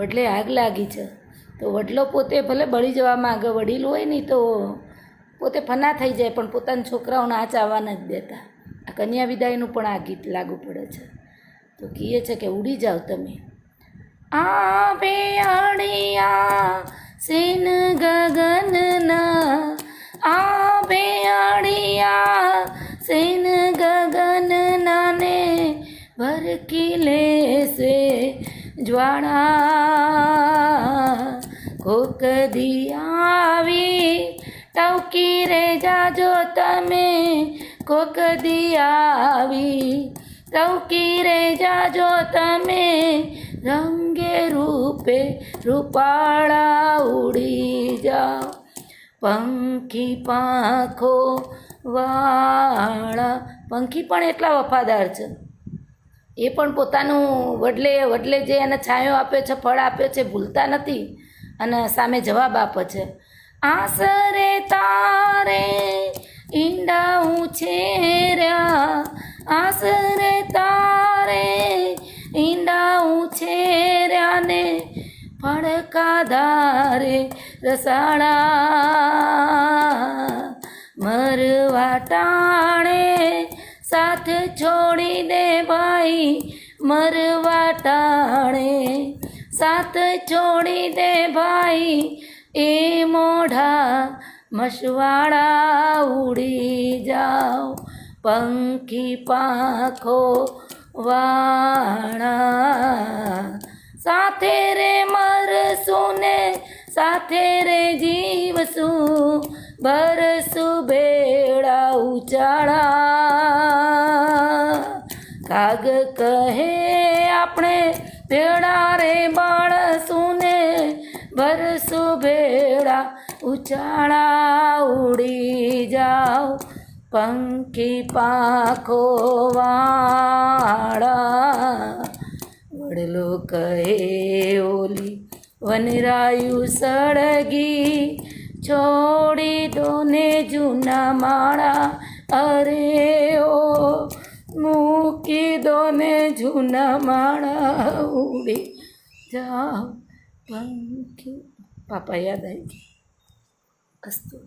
વડલે આગ લાગી છે તો વડલો પોતે ભલે બળી જવા માંગે, વડીલ હોય ને તો પોતે ફના થઈ જાય પણ પોતાના છોકરાઓને આંચ આવવા નથી દેતા. આ કન્યા વિદાયનું પણ આ ગીત લાગુ પડે છે. તો કહે છે કે ઉડી જાઓ તમે. આ બેઅડિયા સેન ગગનના, આ બેઅડિયા સેન ગગનના ને ભરકી લેશે જ્વાળા. કોક દી આવી ટવકી રે જાજો તમે, કોક દી આવી ટવકી રે જાજો તમે, રંગે રૂપે રૂપાળા ઉડી જાઓ પંખી પાંખો વાળા. પંખી પણ એટલા વફાદાર છે, એ પણ પોતાનું વડલે જે એને છાંયો આપ્યો છે, ફળ આપ્યો છે, ભૂલતા નથી અને સામે જવાબ આપે છે. આસરે તારે ઈંડા ઉછેર્યા, આસરે તારે ઈંડા ઉછેર્યા ને ફડકા ધારે રસાળા. મરવા ટાણે સાથ છોડી દે ભાઈ, મરવા ટાણે સાથ છોડી દે ભાઈ, એ મોઢા મસવાડા ઉડી જાઓ પંખી પાંખો વાળા. સાથે રે મરશું ને સાથે રે જીવશું, બરસું ભેળા ઉચાળા. કાગ કહે આપણે ભેળા રે બાળશું ને, બરસું ભેળા ઉચાળા ઉડી જાઓ પંખી પાંખો વાળા. વડલો કહે ઓલી વનરાયું સળગી, છોડી દો ને જૂના માળા, અરે ઓ મૂકી દો ને જૂના માળા, ઉડી જાઓ પંખી. પાપા યાદ આવી ગઈ. અસ્તુ.